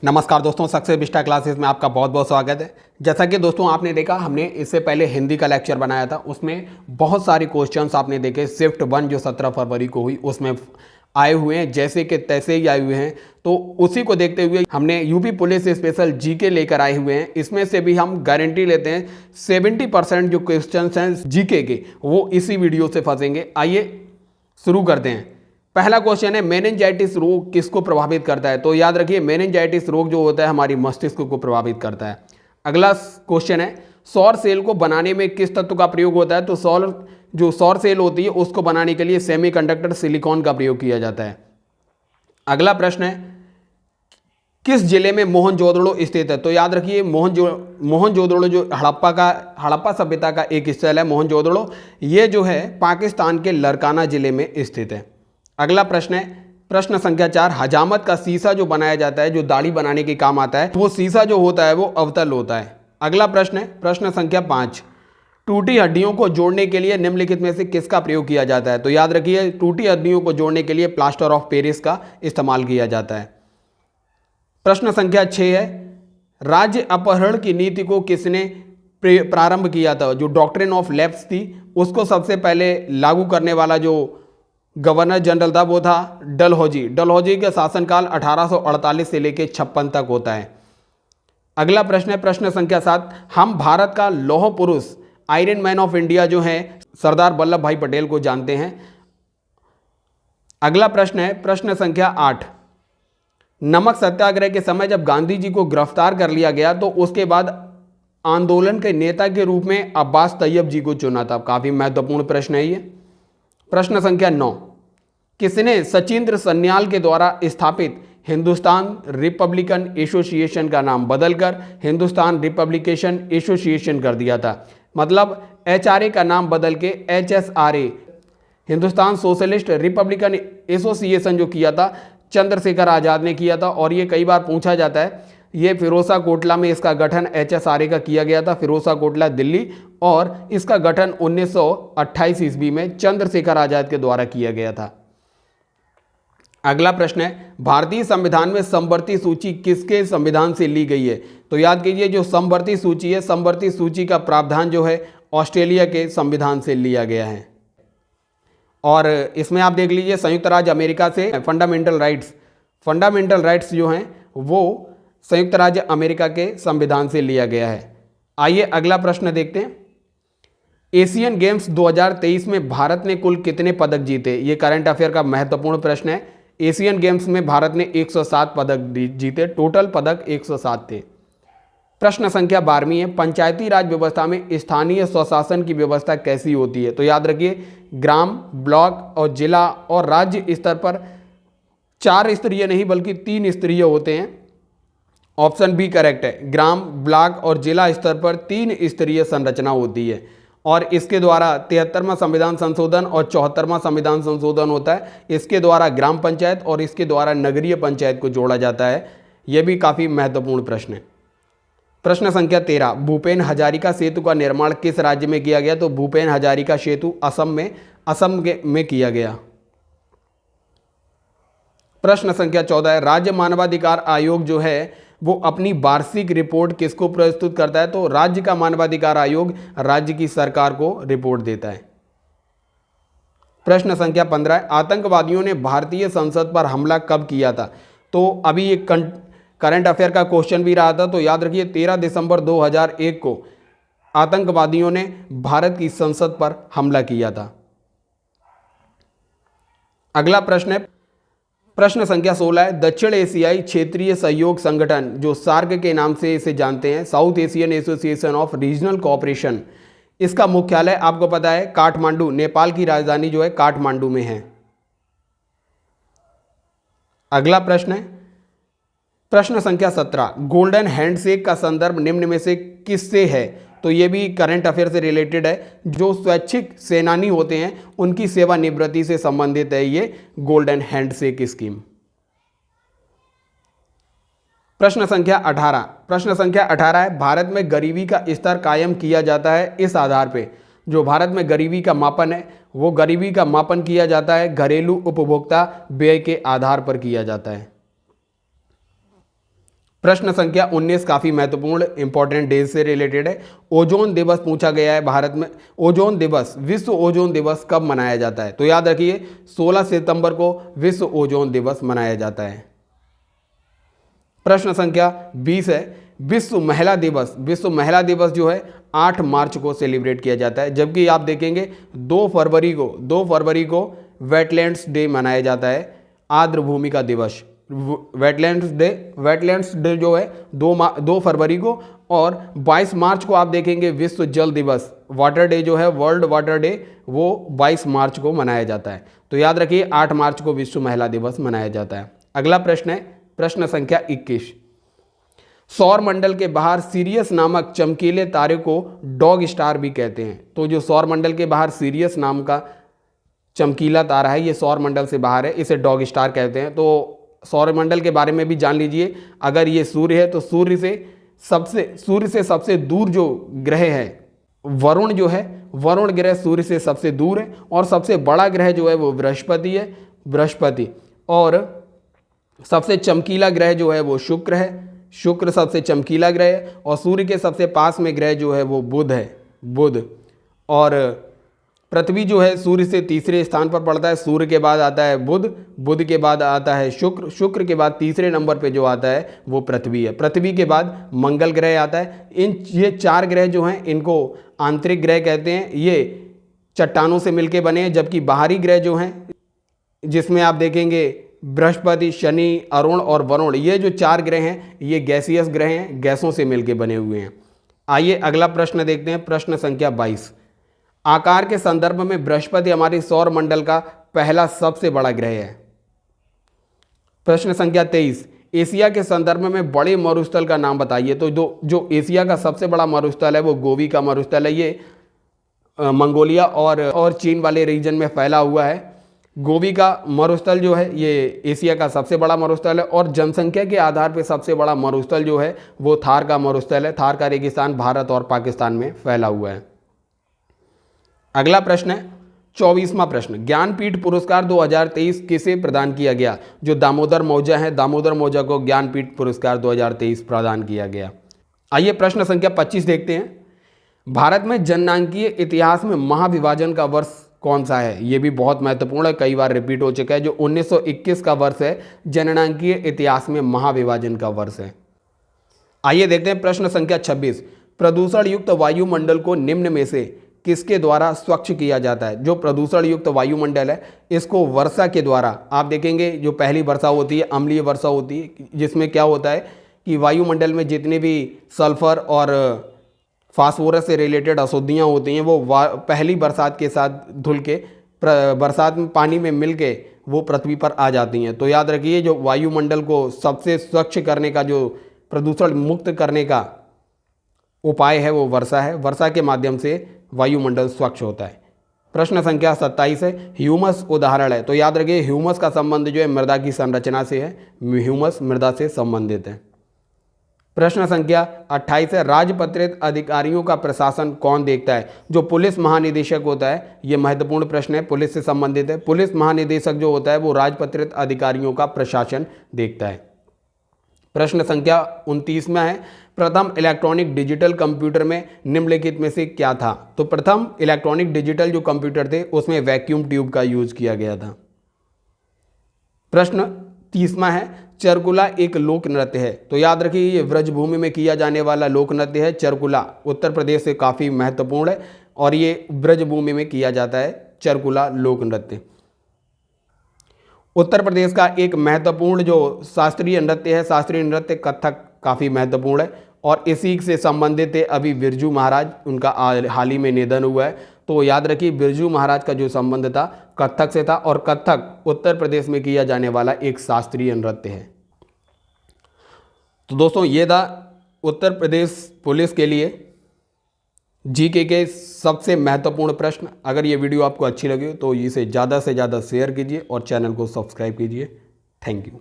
नमस्कार दोस्तों, success Vista classes में आपका बहुत बहुत स्वागत है। जैसा कि दोस्तों आपने देखा, हमने इससे पहले हिंदी का लेक्चर बनाया था। उसमें बहुत सारे क्वेश्चंस आपने देखे। शिफ्ट 1 जो 17 फरवरी को हुई उसमें आए हुए हैं, जैसे कि तैसे ही आए हुए हैं। तो उसी को देखते हुए हमने यूपी पुलिस स्पेशल जीके लेकर आए हुए हैं। इसमें से भी हम गारंटी लेते हैं 70% जो क्वेश्चन हैं जीके के वो इसी वीडियो से फंसेंगे। आइए शुरू करते हैं। पहला क्वेश्चन है, मेनिंजाइटिस रोग किसको प्रभावित करता है? तो याद रखिए, मेनिंजाइटिस रोग जो होता है हमारी मस्तिष्क को प्रभावित करता है। अगला क्वेश्चन है, सौर सेल को बनाने में किस तत्व का प्रयोग होता है? तो सौर सेल होती है उसको बनाने के लिए सेमीकंडक्टर सिलिकॉन का प्रयोग किया जाता है। अगला प्रश्न है, किस जिले में मोहनजोदड़ो स्थित है? तो याद रखिए, मोहनजोदड़ो जो हड़प्पा सभ्यता का एक स्थल है मोहनजोदड़ो, ये जो है पाकिस्तान के लरकाना जिले में स्थित है। अगला प्रश्न है, प्रश्न संख्या 4, हजामत का शीशा जो बनाया जाता है, जो दाढ़ी बनाने के काम आता है, वो शीशा जो होता है वो अवतल होता है। अगला प्रश्न है, प्रश्न संख्या 5, टूटी हड्डियों को जोड़ने के लिए निम्नलिखित में से किसका प्रयोग किया जाता है? तो याद रखिए, टूटी हड्डियों को जोड़ने के लिए प्लास्टर ऑफ पेरिस का इस्तेमाल किया जाता है। प्रश्न संख्या 6 है, राज्य अपहरण की नीति को किसने प्रारंभ किया था? जो डॉक्ट्रिन ऑफ लैप्स थी उसको सबसे पहले लागू करने वाला जो गवर्नर जनरल था वो था डलहौजी। डलहौजी का शासनकाल 1848 से लेकर 56 तक होता है। अगला प्रश्न है, प्रश्न संख्या 7, हम भारत का लौह पुरुष आयरन मैन ऑफ इंडिया जो है सरदार वल्लभ भाई पटेल को जानते हैं। अगला प्रश्न है, प्रश्न संख्या 8, नमक सत्याग्रह के समय जब गांधी जी को गिरफ्तार कर लिया गया तो उसके बाद आंदोलन के नेता के रूप में अब्बास तैयब जी को चुना था। काफी महत्वपूर्ण प्रश्न है ये। प्रश्न संख्या 9, किसने सचिंद्र सन्याल के द्वारा स्थापित हिंदुस्तान रिपब्लिकन एसोसिएशन का नाम बदलकर हिंदुस्तान रिपब्लिकेशन एसोसिएशन कर दिया था? मतलब एचआरए का नाम बदल के HSRA, Hindustan socialist Republican association जो किया था चंद्रशेखर आजाद ने किया था। और ये कई बार पूछा जाता है, ये फिरोजा कोटला में इसका गठन एचएसआरए का किया गया था, फिरोजा कोटला दिल्ली, और इसका गठन 1928 ईस्वी में चंद्रशेखर आजाद के द्वारा किया गया था। अगला प्रश्न है, भारतीय संविधान में समवर्ती सूची किसके संविधान से ली गई है? तो याद कीजिए, जो समवर्ती सूची है, समवर्ती सूची का प्रावधान जो है ऑस्ट्रेलिया के संविधान से लिया गया है। और इसमें आप देख लीजिए, संयुक्त राज्य अमेरिका से फंडामेंटल राइट्स जो हैं वो संयुक्त राज्य अमेरिका के संविधान से लिया गया है। आइए अगला प्रश्न देखते हैं। एशियन गेम्स 2023 में भारत ने कुल कितने पदक जीते? ये करंट अफेयर का महत्वपूर्ण प्रश्न है। एशियन गेम्स में भारत ने 107 पदक जीते, टोटल पदक 107 थे। प्रश्न संख्या 12वीं है, पंचायती राज व्यवस्था में स्थानीय स्वशासन की व्यवस्था कैसी होती है? तो याद रखिए, ग्राम, ब्लॉक और जिला और राज्य स्तर पर 4 स्तरीय नहीं बल्कि 3 स्तरीय होते हैं। ऑप्शन बी करेक्ट है, ग्राम, ब्लॉक और जिला स्तर पर 3 स्तरीय संरचना होती है। और इसके द्वारा 73वां संविधान संशोधन और 74वां संविधान संशोधन होता है। इसके द्वारा ग्राम पंचायत और इसके द्वारा नगरीय पंचायत को जोड़ा जाता है। यह भी काफ़ी महत्वपूर्ण प्रश्न है। प्रश्न संख्या 13, भूपेन हजारिका सेतु का निर्माण किस राज्य में किया गया? तो भूपेन हजारिका सेतु असम में किया गया। प्रश्न संख्या 14 है, राज्य मानवाधिकार आयोग जो है वो अपनी वार्षिक रिपोर्ट किसको प्रस्तुत करता है? तो राज्य का मानवाधिकार आयोग राज्य की सरकार को रिपोर्ट देता है। प्रश्न संख्या 15 है, आतंकवादियों ने भारतीय संसद पर हमला कब किया था? तो अभी एक करंट अफेयर का क्वेश्चन भी रहा था, तो याद रखिए 13 दिसंबर 2001 को आतंकवादियों ने भारत की संसद पर हमला किया था। अगला प्रश्न है, प्रश्न संख्या 16 है, दक्षिण एशियाई क्षेत्रीय सहयोग संगठन जो सार्क के नाम से इसे जानते हैं, south Asian association of regional cooperation, इसका मुख्यालय आपको पता है काठमांडू, नेपाल की राजधानी जो है काठमांडू में है। अगला प्रश्न है, प्रश्न संख्या 17, गोल्डन हैंडशेक का संदर्भ निम्न में से किससे है? तो ये भी करंट अफेयर से रिलेटेड है। जो स्वैच्छिक सेनानी होते हैं उनकी सेवानिवृत्ति से संबंधित है ये गोल्डन हैंडशेक स्कीम। प्रश्न संख्या 18 है, भारत में गरीबी का स्तर कायम किया जाता है इस आधार पे, जो भारत में गरीबी का मापन है वो गरीबी का मापन किया जाता है घरेलू उपभोक्ता व्यय के आधार पर किया जाता है। प्रश्न संख्या 19 काफी महत्वपूर्ण इंपॉर्टेंट डेज से रिलेटेड है। ओजोन दिवस पूछा गया है भारत में। ओजोन दिवस, विश्व ओजोन दिवस कब मनाया जाता है? तो याद रखिए 16 सितंबर को विश्व ओजोन दिवस मनाया जाता है। प्रश्न संख्या 20 है विश्व महिला दिवस। विश्व महिला दिवस जो है 8 मार्च को सेलिब्रेट किया जाता है, जबकि आप देखेंगे 2 फरवरी को वेटलैंड्स डे मनाया जाता है, आर्द्र भूमि का दिवस। वेटलैंड्स डे जो है 2 फरवरी को, और 22 मार्च को आप देखेंगे विश्व जल दिवस, वाटर डे जो है, वर्ल्ड वाटर डे, वो 22 मार्च को मनाया जाता है। तो याद रखिए 8 मार्च को विश्व महिला दिवस मनाया जाता है। अगला प्रश्न है प्रश्न संख्या 21। सौर मंडल के बाहर सीरियस नामक चमकीले तारे को डॉग स्टार भी कहते हैं। तो जो सौर मंडल के बाहर सीरियस नाम का चमकीला तारा है, ये सौर मंडल से बाहर है, इसे डॉग स्टार कहते हैं। तो सौर मंडल के बारे में भी जान लीजिए। अगर ये सूर्य है तो सूर्य से सबसे दूर जो ग्रह है वरुण जो है, वरुण ग्रह सूर्य से सबसे दूर है, और सबसे बड़ा ग्रह जो है वो बृहस्पति, और सबसे चमकीला ग्रह जो है वो शुक्र है। शुक्र सबसे चमकीला ग्रह है, और सूर्य के सबसे पास में ग्रह जो है वो बुध। और पृथ्वी जो है सूर्य से तीसरे स्थान पर पड़ता है। सूर्य के बाद आता है बुध के बाद आता है शुक्र के बाद तीसरे नंबर पे जो आता है वो पृथ्वी है। पृथ्वी के बाद मंगल ग्रह आता है। ये 4 ग्रह जो हैं इनको आंतरिक ग्रह कहते हैं। ये चट्टानों से मिलके बने हैं, जबकि बाहरी ग्रह जो हैं, जिसमें आप देखेंगे बृहस्पति, शनि, अरुण और वरुण, ये जो 4 ग्रह हैं ये गैसियस ग्रह हैं, गैसों से मिलके बने हुए हैं। आइए अगला प्रश्न देखते हैं, प्रश्न संख्या 22। आकार के संदर्भ में बृहस्पति हमारे सौर मंडल का पहला सबसे बड़ा ग्रह है। प्रश्न संख्या 23। एशिया के संदर्भ में बड़े मरुस्थल का नाम बताइए। तो जो एशिया का सबसे बड़ा मरुस्थल है वो गोबी का मरुस्थल है। ये मंगोलिया और चीन वाले रीजन में फैला हुआ है। गोबी का मरुस्थल जो है ये एशिया का सबसे बड़ा मरुस्थल है, और जनसंख्या के आधार पर सबसे बड़ा मरुस्थल जो है वो थार का मरुस्थल है। थार का रेगिस्तान भारत और पाकिस्तान में फैला हुआ है। अगला प्रश्न है 24वां प्रश्न। ज्ञानपीठ पुरस्कार 2023 किसे प्रदान किया गया? जो दामोदर मौजा है, दामोदर मौजा को ज्ञानपीठ पुरस्कार 2023 प्रदान किया गया। आइए प्रश्न संख्या 25 देखते हैं। भारत में जननांकीय इतिहास में महाविभाजन का वर्ष कौन सा है? ये भी बहुत महत्वपूर्ण है, कई बार रिपीट हो चुका है। जो 1921 का वर्ष है जननांकीय इतिहास में महाविभाजन का वर्ष है। आइए देखते हैं प्रश्न संख्या 26। प्रदूषण युक्त वायुमंडल को निम्न में से किसके द्वारा स्वच्छ किया जाता है? जो प्रदूषण युक्त वायुमंडल है इसको वर्षा के द्वारा, आप देखेंगे जो पहली वर्षा होती है अम्लीय वर्षा होती है, जिसमें क्या होता है कि वायुमंडल में जितने भी सल्फर और फास्फोरस से रिलेटेड अशुद्धियाँ होती हैं वो पहली बरसात के साथ धुल के बरसात में पानी में मिल के वो पृथ्वी पर आ जाती हैं। तो याद रखिए जो वायुमंडल को सबसे स्वच्छ करने का, जो प्रदूषण मुक्त करने का उपाय है वो वर्षा है। वर्षा के माध्यम से वायुमंडल स्वच्छ होता है। प्रश्न संख्या 27 है ह्यूमस उदाहरण है। तो याद रखिए ह्यूमस का संबंध जो है मृदा की संरचना से है। ह्यूमस मृदा से संबंधित है। प्रश्न संख्या 28 है राजपत्रित अधिकारियों का प्रशासन कौन देखता है? जो पुलिस महानिदेशक होता है। ये महत्वपूर्ण प्रश्न है, पुलिस से संबंधित है। पुलिस महानिदेशक जो होता है वो राजपत्रित अधिकारियों का प्रशासन देखता है। प्रश्न संख्या 29 में है प्रथम इलेक्ट्रॉनिक डिजिटल कंप्यूटर में निम्नलिखित में से क्या था? तो प्रथम इलेक्ट्रॉनिक डिजिटल जो कंप्यूटर थे उसमें वैक्यूम ट्यूब का यूज किया गया था। प्रश्न 30वां है चरकुला एक लोक नृत्य है। तो याद रखिए ये व्रजभूमि में किया जाने वाला लोक नृत्य है। चरकुला उत्तर प्रदेश से काफ़ी महत्वपूर्ण है और ये व्रजभूमि में किया जाता है चरकुला लोक नृत्य। उत्तर प्रदेश का एक महत्वपूर्ण जो शास्त्रीय नृत्य है, शास्त्रीय नृत्य कथक काफ़ी महत्वपूर्ण है और इसी से संबंधित है अभी बिरजू महाराज, उनका हाल ही में निधन हुआ है। तो याद रखिए बिरजू महाराज का जो संबंध था कथक से था और कथक उत्तर प्रदेश में किया जाने वाला एक शास्त्रीय नृत्य है। तो दोस्तों ये था उत्तर प्रदेश पुलिस के लिए जीके के सबसे महत्वपूर्ण प्रश्न। अगर ये वीडियो आपको अच्छी लगी तो इसे ज़्यादा से ज़्यादा शेयर कीजिए और चैनल को सब्सक्राइब कीजिए। Thank you.